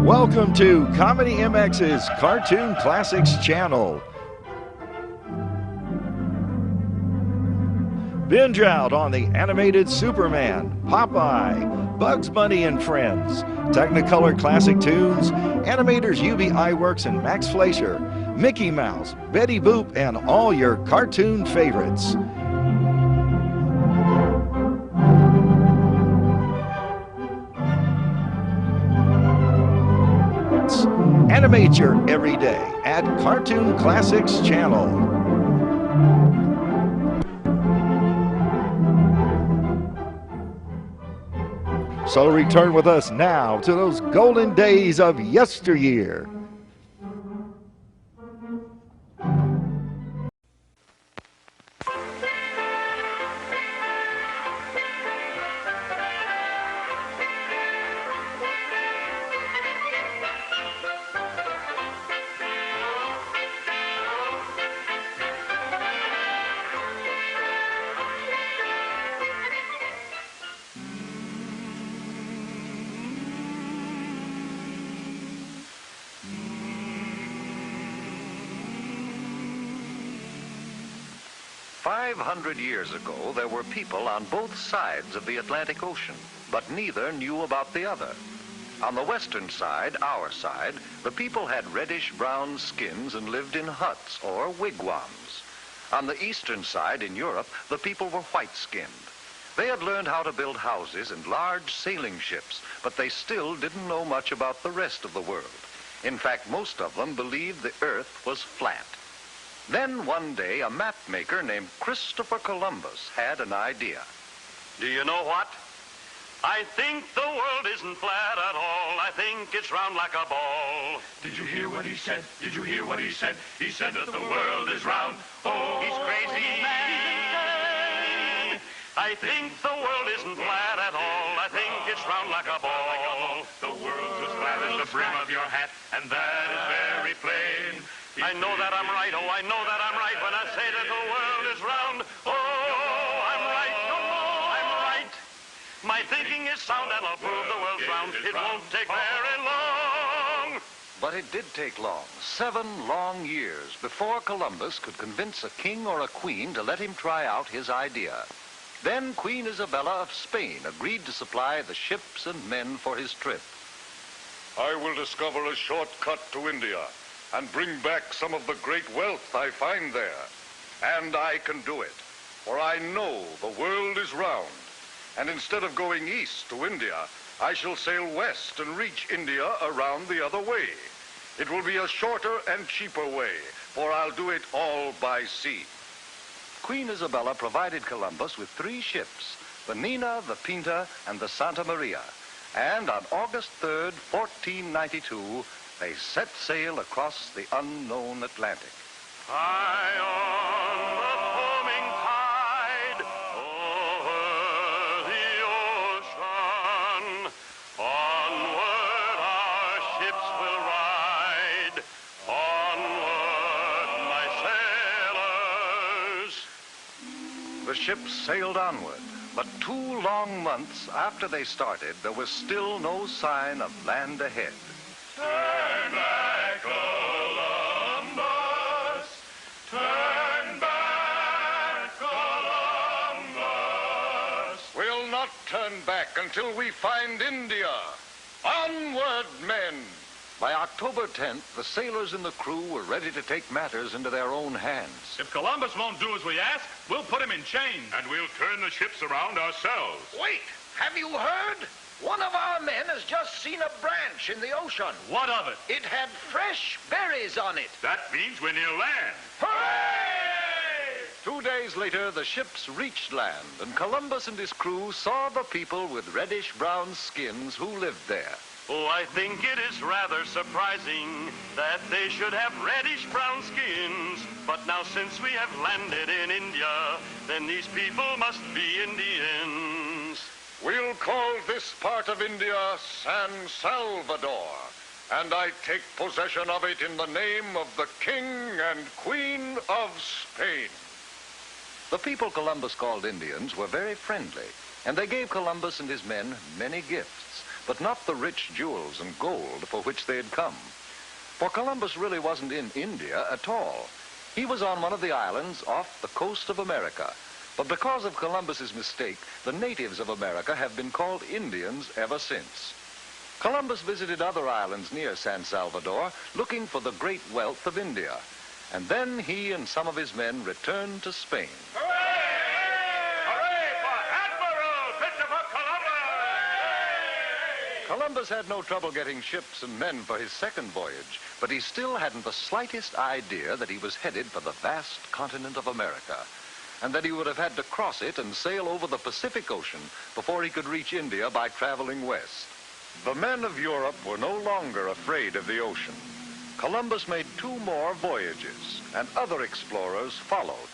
Welcome to Comedy MX's Cartoon Classics channel. Binge out on the animated Superman, Popeye, Bugs Bunny and Friends, Technicolor Classic Tunes, Animators UB Iwerks and Max Fleischer, Mickey Mouse, Betty Boop, and all your cartoon favorites. Animate your everyday at Cartoon Classics channel. So return with us now to those golden days of yesteryear. Years ago, there were people on both sides of the Atlantic Ocean, but neither knew about the other. On the western side, our side, the people had reddish-brown skins and lived in huts or wigwams. On the eastern side, in Europe, the people were white-skinned. They had learned how to build houses and large sailing ships, but they still didn't know much about the rest of the world. In fact, most of them believed the earth was flat. Then one day, a map maker named Christopher Columbus had an idea. Do you know what? I think the world isn't flat at all. I think it's round like a ball. Did you hear what he said? Did you hear what he said? He said that the world is round. Oh, he's crazy. I think the world isn't flat at all. I think it's round like a ball. The world's as flat as the brim of your hat, and that is very plain. I know that I'm right, oh, I know that I'm right when I say that the world is round. Oh, I'm right, oh, I'm right. My thinking is sound and I'll prove the world's round. It won't take very long. But it did take long, 7 long years, before Columbus could convince a king or a queen to let him try out his idea. Then Queen Isabella of Spain agreed to supply the ships and men for his trip. I will discover a shortcut to India and bring back some of the great wealth I find there. And I can do it, for I know the world is round. And instead of going east to India, I shall sail west and reach India around the other way. It will be a shorter and cheaper way, for I'll do it all by sea. Queen Isabella provided Columbus with 3 ships, the Nina, the Pinta, and the Santa Maria. And on August 3rd, 1492, they set sail across the unknown Atlantic. High on the foaming tide, over the ocean, onward our ships will ride, onward my sailors. The ships sailed onward, but 2 long months after they started, there was still no sign of land ahead. Turn back, Columbus. Turn back, Columbus. We'll not turn back until we find India. Onward, men! By October 10th, the sailors and the crew were ready to take matters into their own hands. If Columbus won't do as we ask, we'll put him in chains. And we'll turn the ships around ourselves. Wait, have you heard? One of our men has just seen a branch in the ocean. What of it? It had fresh berries on it. That means we're near land. Hooray! 2 days later, the ships reached land, and Columbus and his crew saw the people with reddish-brown skins who lived there. Oh, I think it is rather surprising that they should have reddish-brown skins. But now since we have landed in India, then these people must be Indians. We'll call this part of India San Salvador, and I take possession of it in the name of the King and Queen of Spain. The people Columbus called Indians were very friendly, and they gave Columbus and his men many gifts. but not the rich jewels and gold for which they had come. For Columbus really wasn't in India at all. He was on one of the islands off the coast of America. But because of Columbus's mistake, the natives of America have been called Indians ever since. Columbus visited other islands near San Salvador, looking for the great wealth of India. And then he and some of his men returned to Spain. Hooray for Admiral Christopher Columbus! Columbus had no trouble getting ships and men for his second voyage, but he still hadn't the slightest idea that he was headed for the vast continent of America, and that he would have had to cross it and sail over the Pacific Ocean before he could reach India by traveling west. The men of Europe were no longer afraid of the ocean. Columbus made 2 more voyages, and other explorers followed.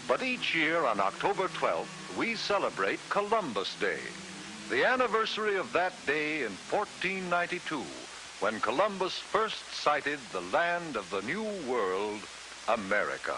But each year on October 12th, we celebrate Columbus Day, the anniversary of that day in 1492, when Columbus first sighted the land of the New World, America.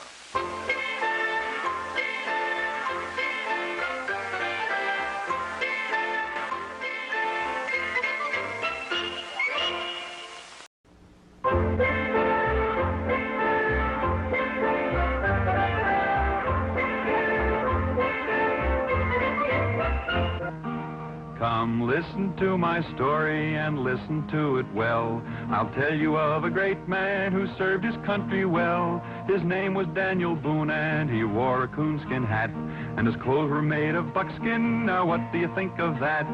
Come listen to my story and listen to it well. I'll tell you of a great man who served his country well. His name was Daniel Boone and he wore a coonskin hat, and his clothes were made of buckskin. Now what do you think of that?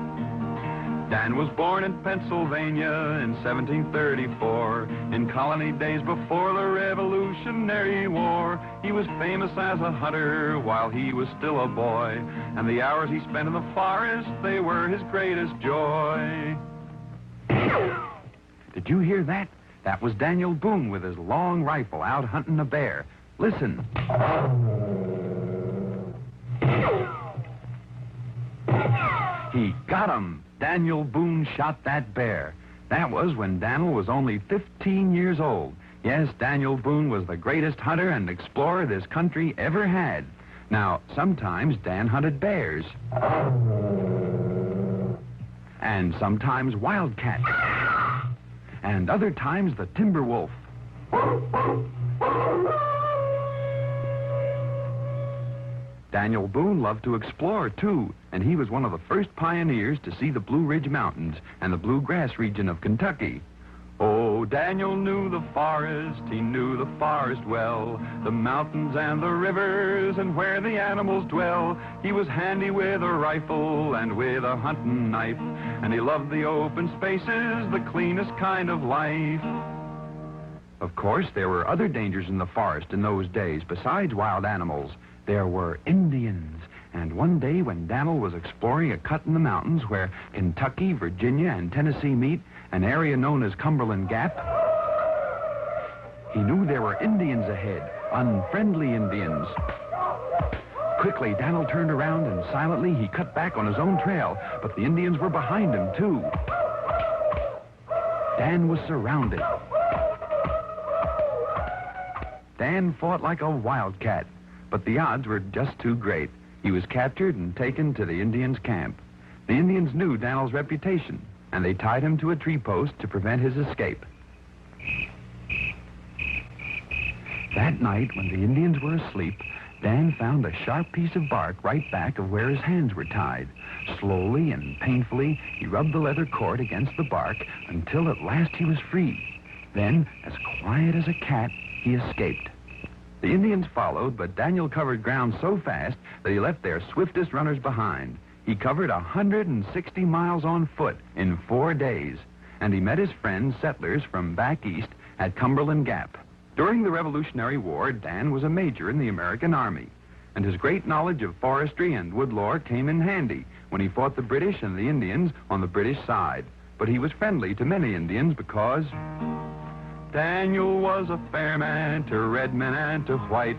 Dan was born in Pennsylvania in 1734, in colony days before the Revolutionary War. He was famous as a hunter while he was still a boy, and the hours he spent in the forest, they were his greatest joy. Did you hear that? That was Daniel Boone with his long rifle out hunting a bear. Listen. He got him. Daniel Boone shot that bear. That was when Daniel was only 15 years old. Yes, Daniel Boone was the greatest hunter and explorer this country ever had. Now, sometimes Dan hunted bears. And sometimes wildcats. And other times the timber wolf. Daniel Boone loved to explore, too, and he was one of the first pioneers to see the Blue Ridge Mountains and the Bluegrass region of Kentucky. Oh, Daniel knew the forest, he knew the forest well, the mountains and the rivers and where the animals dwell. He was handy with a rifle and with a hunting knife, and he loved the open spaces, the cleanest kind of life. Of course, there were other dangers in the forest in those days besides wild animals. There were Indians, and one day when Daniel was exploring a cut in the mountains where Kentucky, Virginia, and Tennessee meet, an area known as Cumberland Gap, he knew there were Indians ahead, unfriendly Indians. Quickly, Daniel turned around and silently he cut back on his own trail, but the Indians were behind him, too. Dan was surrounded. Dan fought like a wildcat, but the odds were just too great. He was captured and taken to the Indians' camp. The Indians knew Daniel's reputation, and they tied him to a tree post to prevent his escape. That night, when the Indians were asleep, Dan found a sharp piece of bark right back of where his hands were tied. Slowly and painfully, he rubbed the leather cord against the bark until at last he was free. Then, as quiet as a cat, he escaped. The Indians followed, but Daniel covered ground so fast that he left their swiftest runners behind. He covered 160 miles on foot in 4 days, and he met his friends, settlers from back east at Cumberland Gap. During the Revolutionary War, Dan was a major in the American Army, and his great knowledge of forestry and wood lore came in handy when he fought the British and the Indians on the British side. But he was friendly to many Indians because Daniel was a fair man to red men and to white,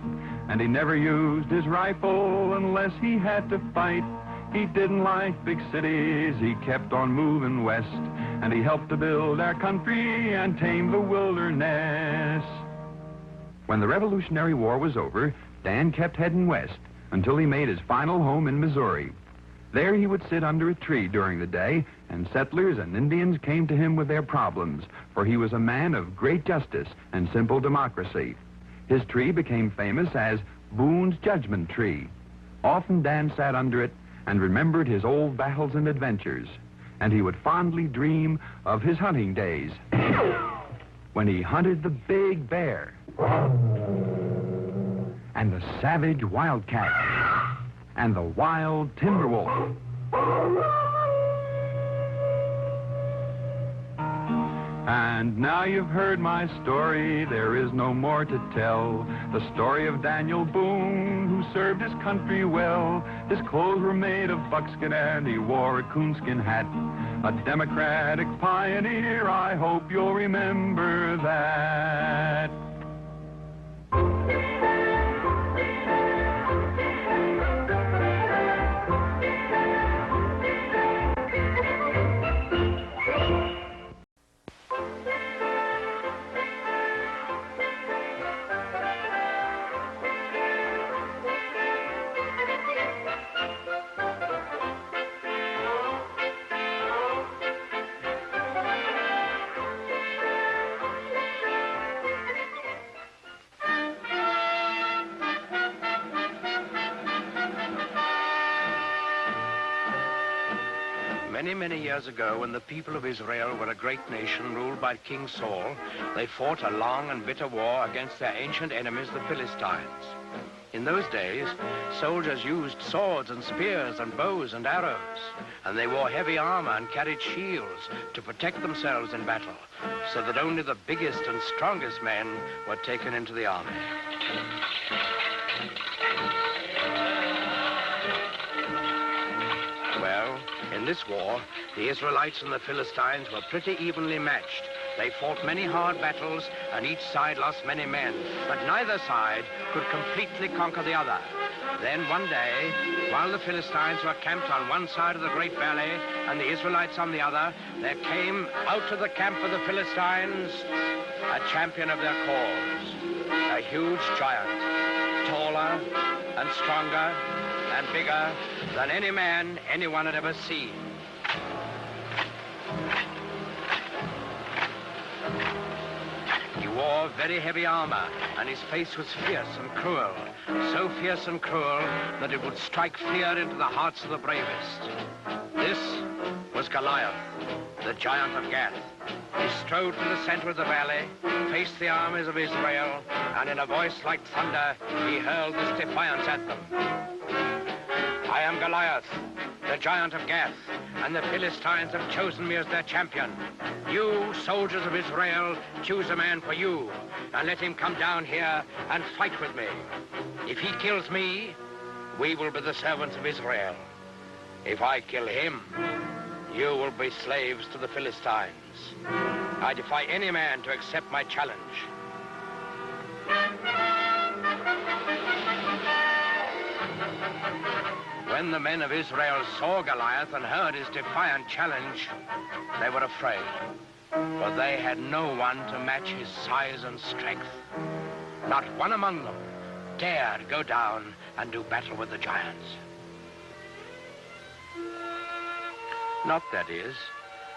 and he never used his rifle unless he had to fight. He didn't like big cities, he kept on moving west, and he helped to build our country and tame the wilderness. When the Revolutionary War was over, Dan kept heading west until he made his final home in Missouri. There he would sit under a tree during the day and settlers and Indians came to him with their problems, for he was a man of great justice and simple democracy. His tree became famous as Boone's Judgment Tree. Often Dan sat under it and remembered his old battles and adventures, and he would fondly dream of his hunting days when he hunted the big bear and the savage wildcat and the wild timber wolf. And now you've heard my story, there is no more to tell. The story of Daniel Boone, who served his country well. His clothes were made of buckskin and he wore a coonskin hat. A democratic pioneer, I hope you'll remember that. Many years ago, when the people of Israel were a great nation ruled by King Saul, they fought a long and bitter war against their ancient enemies, the Philistines. In those days, soldiers used swords and spears and bows and arrows, and they wore heavy armor and carried shields to protect themselves in battle, so that only the biggest and strongest men were taken into the army. Well, in this war, the Israelites and the Philistines were pretty evenly matched. They fought many hard battles, and each side lost many men, but neither side could completely conquer the other. Then one day, while the Philistines were camped on one side of the great valley and the Israelites on the other, there came out of the camp of the Philistines a champion of their cause, a huge giant, taller and stronger and bigger than any man anyone had ever seen. He wore very heavy armor, and his face was fierce and cruel, so fierce and cruel that it would strike fear into the hearts of the bravest. This was Goliath, the giant of Gath. He strode to the center of the valley, faced the armies of Israel, and in a voice like thunder, he hurled this defiance at them. I am Goliath, the giant of Gath, and the Philistines have chosen me as their champion. You, soldiers of Israel, choose a man for you, and let him come down here and fight with me. If he kills me, we will be the servants of Israel. If I kill him, you will be slaves to the Philistines. I defy any man to accept my challenge. When the men of Israel saw Goliath and heard his defiant challenge, they were afraid, for they had no one to match his size and strength. Not one among them dared go down and do battle with the giants. Not, that is,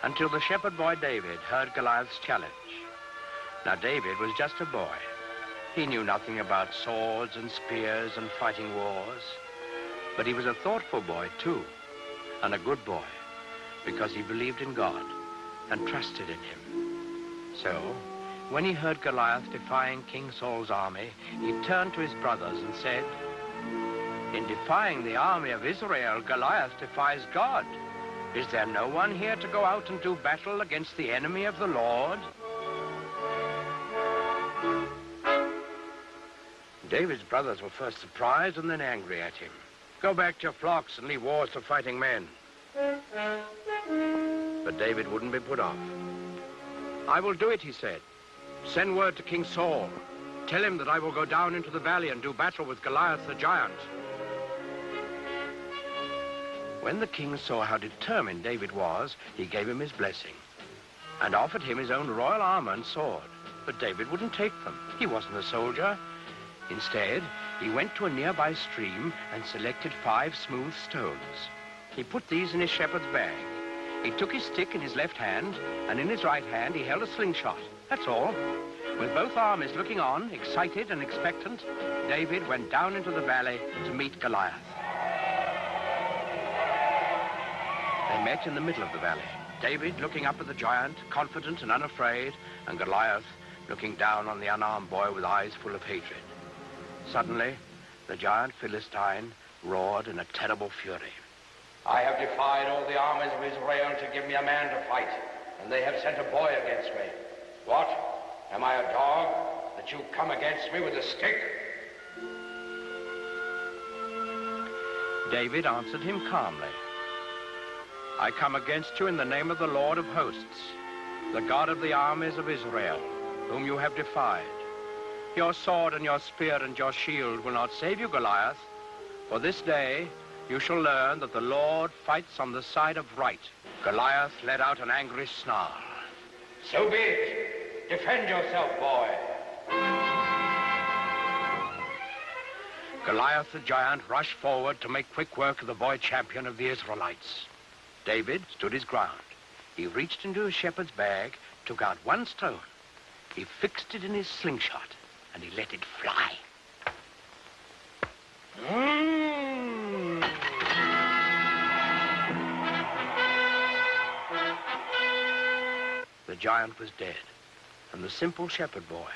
until the shepherd boy David heard Goliath's challenge. Now, David was just a boy. He knew nothing about swords and spears and fighting wars. But he was a thoughtful boy, too, and a good boy, because he believed in God and trusted in him. So, when he heard Goliath defying King Saul's army, he turned to his brothers and said, "In defying the army of Israel, Goliath defies God. Is there no one here to go out and do battle against the enemy of the Lord?" David's brothers were first surprised and then angry at him. "Go back to your flocks and leave wars to fighting men." But David wouldn't be put off. "I will do it," he said. "Send word to King Saul. Tell him that I will go down into the valley and do battle with Goliath the giant." When the king saw how determined David was, he gave him his blessing and offered him his own royal armor and sword. But David wouldn't take them. He wasn't a soldier. Instead, he went to a nearby stream and selected 5 smooth stones. He put these in his shepherd's bag. He took his stick in his left hand, and in his right hand he held a slingshot. That's all. With both armies looking on, excited and expectant, David went down into the valley to meet Goliath. They met in the middle of the valley. David looking up at the giant, confident and unafraid, and Goliath looking down on the unarmed boy with eyes full of hatred. Suddenly, the giant Philistine roared in a terrible fury. I have defied all the armies of Israel to give me a man to fight, and they have sent a boy against me. What? Am I a dog that you come against me with a stick? David answered him calmly. I come against you in the name of the Lord of hosts, the God of the armies of Israel, whom you have defied. Your sword and your spear and your shield will not save you, Goliath, for this day you shall learn that the Lord fights on the side of right. Goliath let out an angry snarl. So be it. Defend yourself, boy. Goliath the giant rushed forward to make quick work of the boy champion of the Israelites. David stood his ground. He reached into his shepherd's bag, took out one stone. He fixed it in his slingshot, and he let it fly. The giant was dead, and the simple shepherd boy,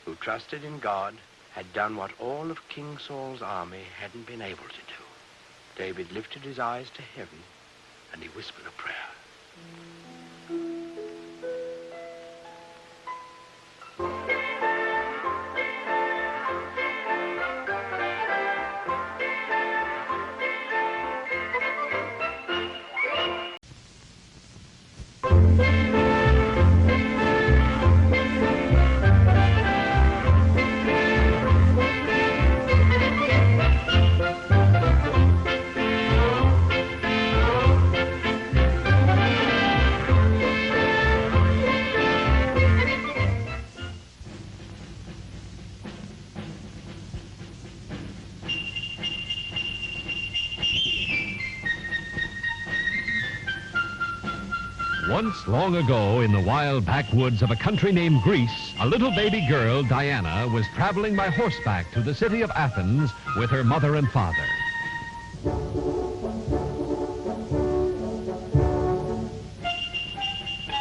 who trusted in God, had done what all of King Saul's army hadn't been able to do. David lifted his eyes to heaven, and he whispered a prayer. Once, long ago, in the wild backwoods of a country named Greece, a little baby girl, Diana, was traveling by horseback to the city of Athens with her mother and father.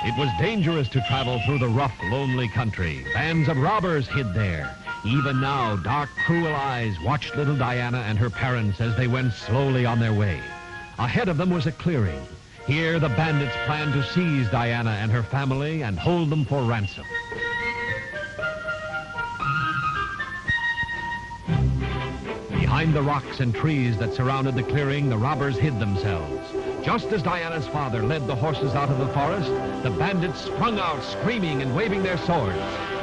It was dangerous to travel through the rough, lonely country. Bands of robbers hid there. Even now, dark, cruel eyes watched little Diana and her parents as they went slowly on their way. Ahead of them was a clearing. Here, the bandits planned to seize Diana and her family and hold them for ransom. Behind the rocks and trees that surrounded the clearing, the robbers hid themselves. Just as Diana's father led the horses out of the forest, the bandits sprung out, screaming and waving their swords.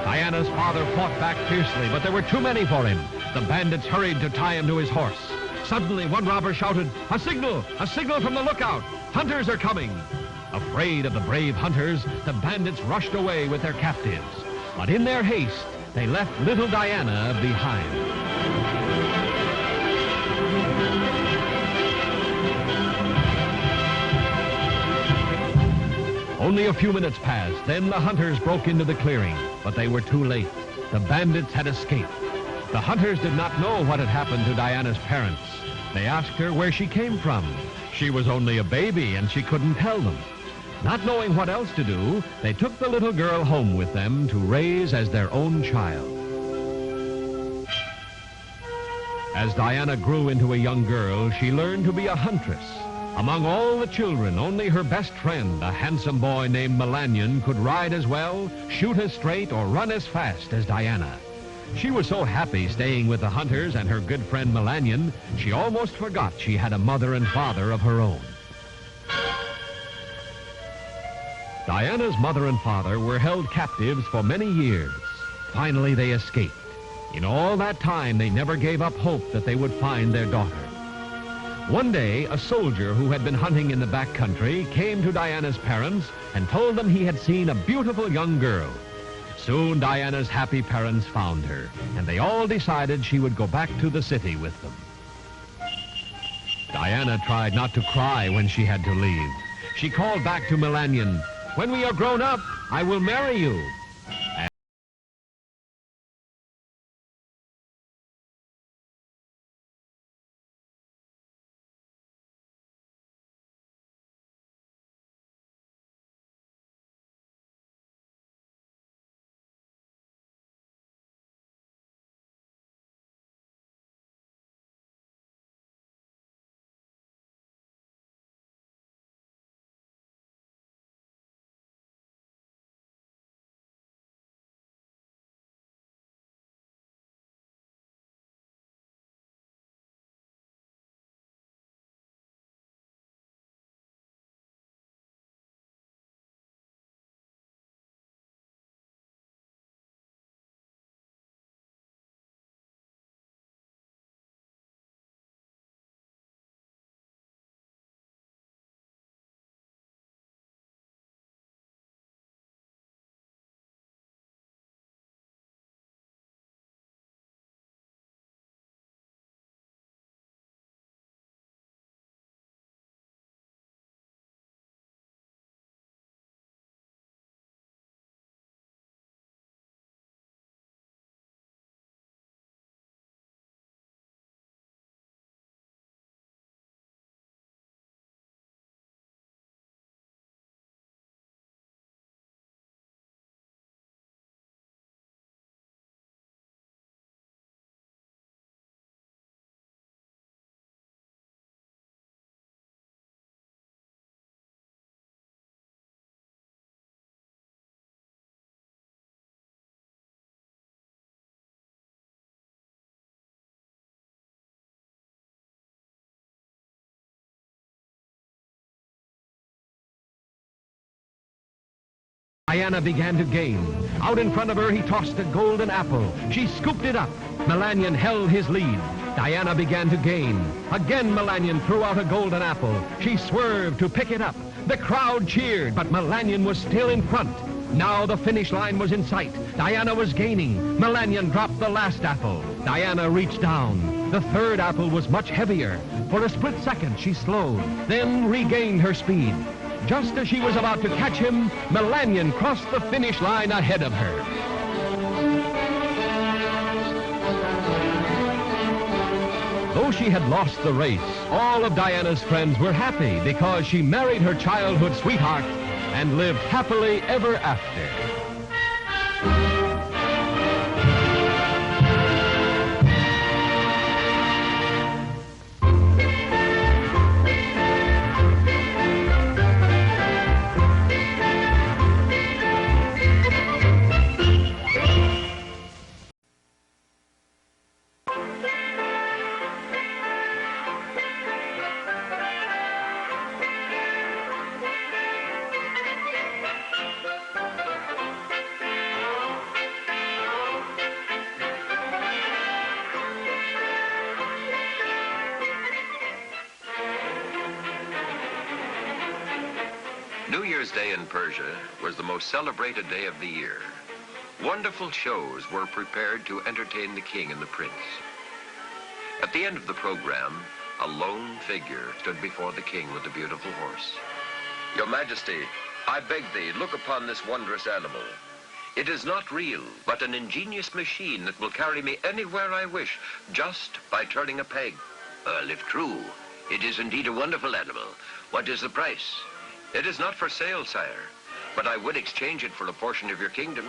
Diana's father fought back fiercely, but there were too many for him. The bandits hurried to tie him to his horse. Suddenly, one robber shouted, "A signal! A signal from the lookout! Hunters are coming!" Afraid of the brave hunters, the bandits rushed away with their captives. But in their haste, they left little Diana behind. Only a few minutes passed. Then the hunters broke into the clearing, but they were too late. The bandits had escaped. The hunters did not know what had happened to Diana's parents. They asked her where she came from. She was only a baby, and she couldn't tell them. Not knowing what else to do, they took the little girl home with them to raise as their own child. As Diana grew into a young girl, she learned to be a huntress. Among all the children, only her best friend, a handsome boy named Melanion, could ride as well, shoot as straight, or run as fast as Diana. She was so happy staying with the hunters and her good friend Melanion, she almost forgot she had a mother and father of her own. Diana's mother and father were held captives for many years. Finally, they escaped. In all that time, they never gave up hope that they would find their daughter. One day, a soldier who had been hunting in the back country came to Diana's parents and told them he had seen a beautiful young girl. Soon, Diana's happy parents found her, and they all decided she would go back to the city with them. Diana tried not to cry when she had to leave. she called back to Melanion, "When we are grown up, I will marry you." Diana began to gain. Out in front of her, he tossed a golden apple. She scooped it up. Melanion held his lead. Diana began to gain. Again, Melanion threw out a golden apple. She swerved to pick it up. The crowd cheered, but Melanion was still in front. Now the finish line was in sight. Diana was gaining. Melanion dropped the last apple. Diana reached down. The third apple was much heavier. For a split second, she slowed, then regained her speed. Just as she was about to catch him, Melanion crossed the finish line ahead of her. Though she had lost the race, all of Diana's friends were happy because she married her childhood sweetheart and lived happily ever after. New Year's Day in Persia was the most celebrated day of the year. Wonderful shows were prepared to entertain the king and the prince. At the end of the program, a lone figure stood before the king with a beautiful horse. Your Majesty, I beg thee, look upon this wondrous animal. It is not real, but an ingenious machine that will carry me anywhere I wish, just by turning a peg. If true, it is indeed a wonderful animal. What is the price? It is not for sale, sire, but I would exchange it for a portion of your kingdom.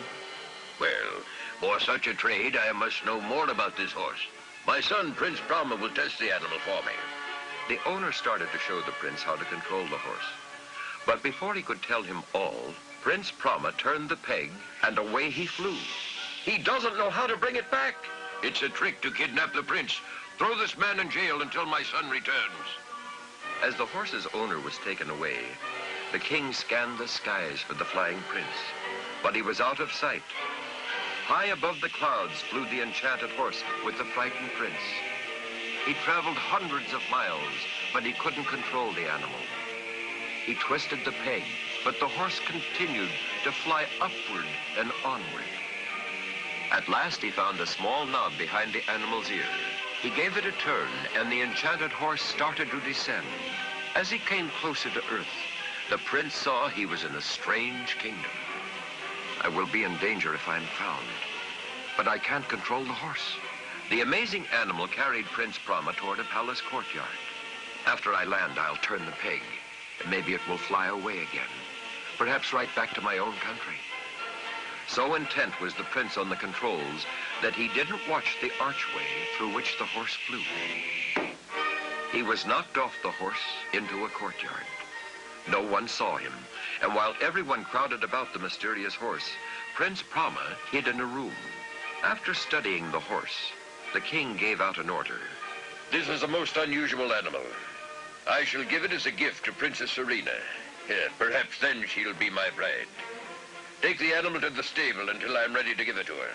Well, for such a trade, I must know more about this horse. My son, Prince Brahma, will test the animal for me. The owner started to show the prince how to control the horse. But before he could tell him all, Prince Brahma turned the peg, and away he flew. He doesn't know how to bring it back. It's a trick to kidnap the prince. Throw this man in jail until my son returns. As the horse's owner was taken away, the king scanned the skies for the flying prince, but he was out of sight. High above the clouds flew the enchanted horse with the frightened prince. He traveled hundreds of miles, but he couldn't control the animal. He twisted the peg, but the horse continued to fly upward and onward. At last he found a small knob behind the animal's ear. He gave it a turn, and the enchanted horse started to descend. As he came closer to earth, The prince saw he was in a strange kingdom. I will be in danger if I'm found, but I can't control the horse. The amazing animal carried Prince Brahma toward a palace courtyard. After I land, I'll turn the peg, and maybe it will fly away again, perhaps right back to my own country. So intent was the prince on the controls that he didn't watch the archway through which the horse flew. He was knocked off the horse into a courtyard. No one saw him, and while everyone crowded about the mysterious horse, Prince Brahma hid in a room. After studying the horse, the king gave out an order. This is a most unusual animal. I shall give it as a gift to Princess Serena. Perhaps then she'll be my bride. Take the animal to the stable until I'm ready to give it to her.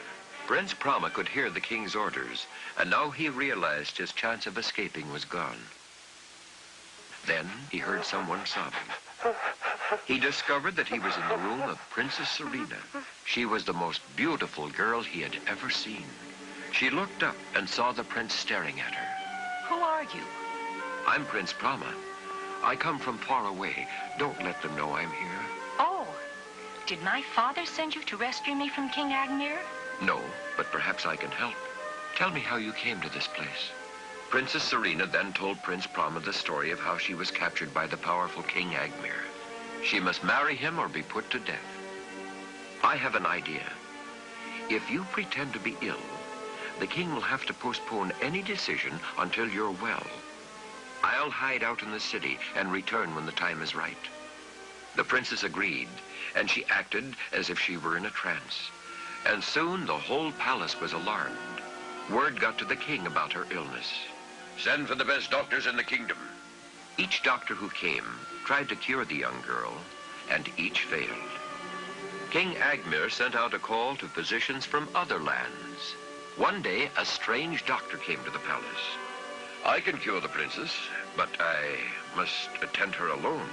Prince Brahma could hear the king's orders, and now he realized his chance of escaping was gone. Then he heard someone sobbing. He discovered that he was in the room of Princess Serena. She was the most beautiful girl he had ever seen. She looked up and saw the prince staring at her. Who are you? I'm Prince Brahma. I come from far away. Don't let them know I'm here. Oh, did my father send you to rescue me from King Agmir? No, but perhaps I can help. Tell me how you came to this place. Princess Serena then told Prince Brahma the story of how she was captured by the powerful King Agmir. She must marry him or be put to death. I have an idea. If you pretend to be ill, the king will have to postpone any decision until you're well. I'll hide out in the city and return when the time is right. The princess agreed, and she acted as if she were in a trance. And soon the whole palace was alarmed. Word got to the king about her illness. Send for the best doctors in the kingdom. Each doctor who came tried to cure the young girl, and each failed. King Agmir sent out a call to physicians from other lands. One day, a strange doctor came to the palace. I can cure the princess, but I must attend her alone.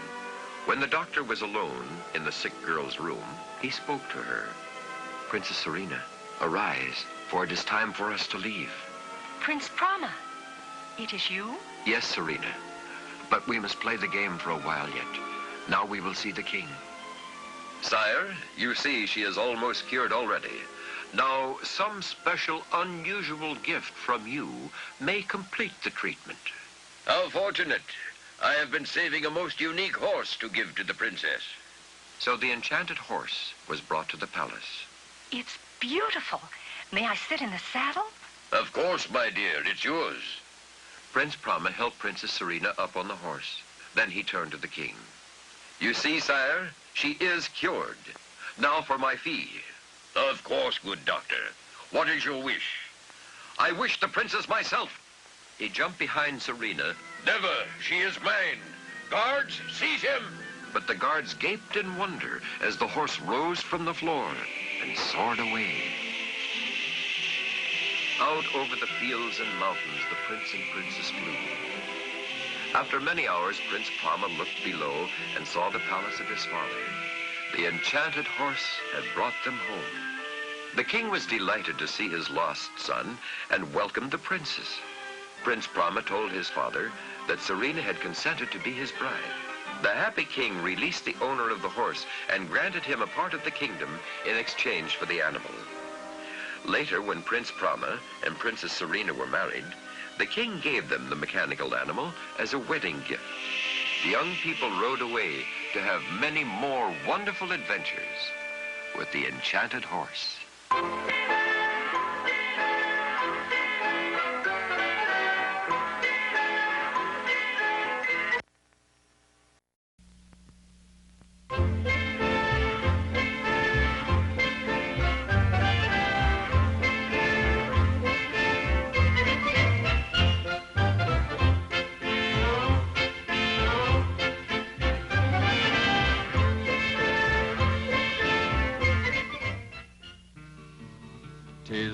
When the doctor was alone in the sick girl's room, he spoke to her. Princess Serena, arise, for it is time for us to leave. Prince Brahma, it is you? Yes, Serena, but we must play the game for a while yet. Now we will see the king. Sire, you see she is almost cured already. Now, some special, unusual gift from you may complete the treatment. How fortunate. I have been saving a most unique horse to give to the princess. So the enchanted horse was brought to the palace. It's beautiful. May I sit in the saddle? Of course, my dear, it's yours. Prince Brahma helped Princess Serena up on the horse. Then he turned to the king. You see, sire, she is cured. Now for my fee. Of course, good doctor. What is your wish? I wish the princess myself. He jumped behind Serena. Never. She is mine. Guards, seize him. But the guards gaped in wonder as the horse rose from the floor and soared away. Out over the fields and mountains, the prince and princess flew. After many hours, Prince Brahma looked below and saw the palace of his father. The enchanted horse had brought them home. The king was delighted to see his lost son and welcomed the princess. Prince Brahma told his father that Serena had consented to be his bride. The happy king released the owner of the horse and granted him a part of the kingdom in exchange for the animal. Later, when Prince Brahma and Princess Serena were married, the king gave them the mechanical animal as a wedding gift. The young people rode away to have many more wonderful adventures with the enchanted horse.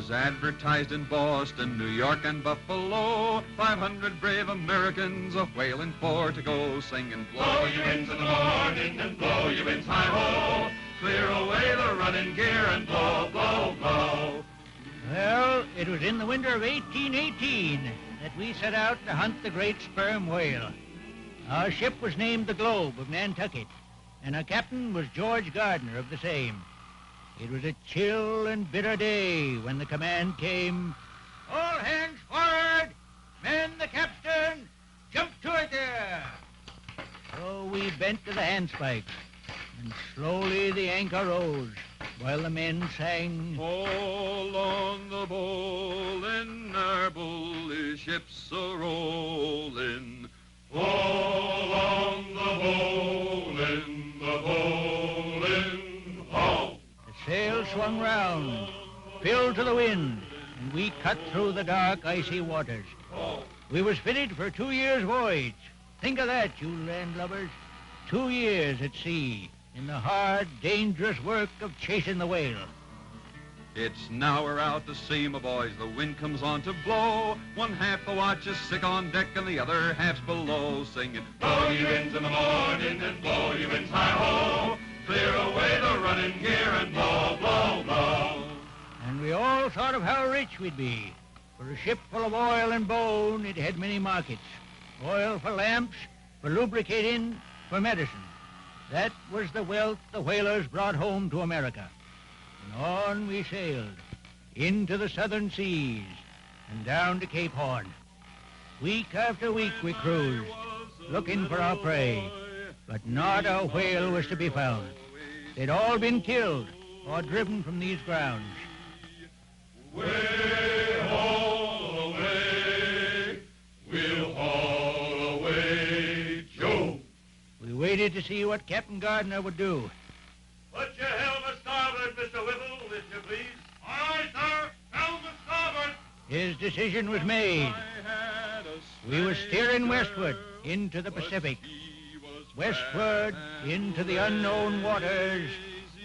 Advertised in Boston, New York, and Buffalo, 500 brave Americans a whaling for to go, singing, blow you into the morning and blow you into hi-ho, clear away the running gear and blow, blow, blow. Well, it was in the winter of 1818 that we set out to hunt the great sperm whale. Our ship was named the Globe of Nantucket. and our captain was George Gardner of the same. It was a chill and bitter day when the command came, "All hands forward! Man the capstan! Jump to it there!" So we bent to the handspikes, and slowly the anchor rose, while the men sang, "All on the bowline, our bully ships a-rolling. All on the bowline, ho!" The sail swung round, filled to the wind, and we cut through the dark, icy waters. We was fitted for a 2 years' voyage. Think of that, you landlubbers. 2 years at sea, in the hard, dangerous work of chasing the whale. It's now we're out to sea, my boys. The wind comes on to blow. One half the watch is sick on deck and the other half's below, singing, "Blow you winds in the morning and blow you winds high-ho. Clear away the running gear and blow, blow, blow." And we all thought of how rich we'd be. For a ship full of oil and bone, it had many markets. Oil for lamps, for lubricating, for medicine. That was the wealth the whalers brought home to America. And on we sailed, into the southern seas, and down to Cape Horn. Week after week we cruised, looking for our prey, but not a whale was to be found. They'd all been killed or driven from these grounds. Way haul away, we'll haul away, Joe. We waited to see what Captain Gardner would do. Put your helmet starboard, Mr. Whipple, if you please. Aye, sir. Helmet starboard. His decision was made. We were steering westward into the Pacific, westward into the unknown waters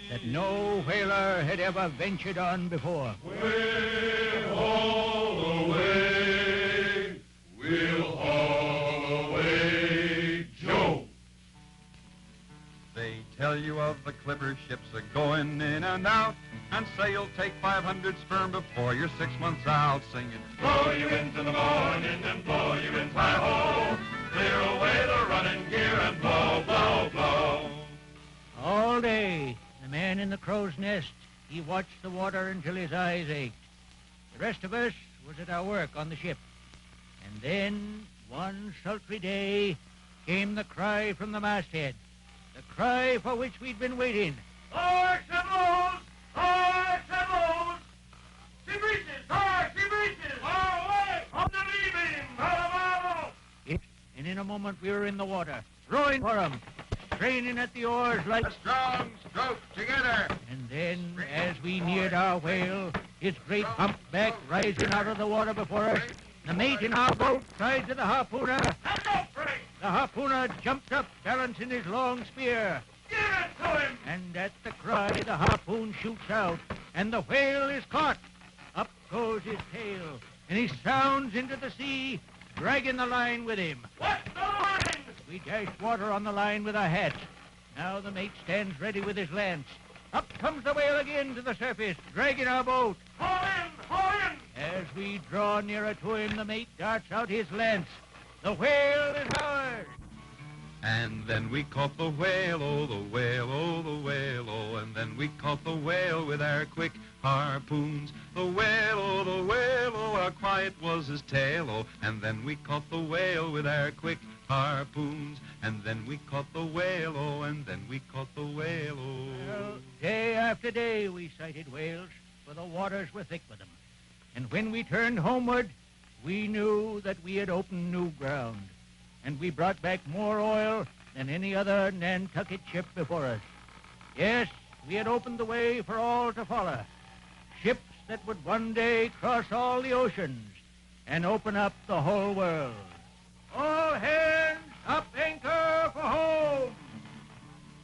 that no whaler had ever ventured on before. We'll haul away, we'll haul away, Joe. They tell you of the clipper ships a-going in and out, and say you'll take 500 sperm before you're 6 months out, singing, "Blow you into the morning and blow you in high-ho. Clear away the running gear and blow, blow, blow." All day, the man in the crow's nest, he watched the water until his eyes ached. The rest of us was at our work on the ship. And then, one sultry day, came the cry from the masthead, the cry for which we'd been waiting. Hark and lows! Hark and lows! She breaches! Hark! She breaches! Far away! On the lee beam! Bravo! And in a moment we were in the water, rowing for him, straining at the oars like a strong stroke together. And then, as we neared our whale, his great humpback rising out of the water before us, the mate in our boat cried to the harpooner. The harpooner jumped up, balancing his long spear. Give it to him! And at the cry, the harpoon shoots out, and the whale is caught. Up goes his tail, and he sounds into the sea, dragging the line with him. What's the line? We dash water on the line with our hats. Now the mate stands ready with his lance. Up comes the whale again to the surface, dragging our boat. Haul in! Haul in! As we draw nearer to him, the mate darts out his lance. The whale is ours! And then we caught the whale, oh, the whale, oh, the whale, oh. And then we caught the whale with our quick harpoons. The whale, oh, how quiet was his tail, oh. And then we caught the whale with our quick harpoons. And then we caught the whale, oh, and then we caught the whale, oh. Well, day after day we sighted whales, for the waters were thick with them. And when we turned homeward, we knew that we had opened new ground. And we brought back more oil than any other Nantucket ship before us. Yes, we had opened the way for all to follow. Ships that would one day cross all the oceans and open up the whole world. All hands up anchor for home!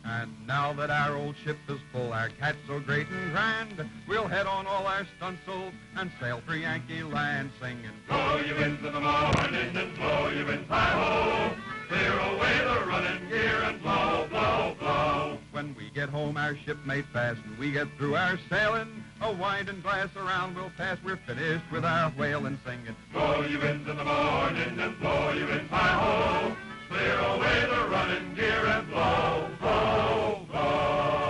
And now that our old ship is full, our cat's so great and grand, we'll head on all our stunsails and sail for Yankee land, singing, "Blow you into the morning and blow you in hi-ho. Clear away the running gear and blow, blow, blow." When we get home, our ship made fast, and we get through our sailing. A winding glass around we'll pass, we're finished with our whaling, singing, "Blow you into the morning and blow you in hi-ho. Clear away the running gear and blow, blow, blow.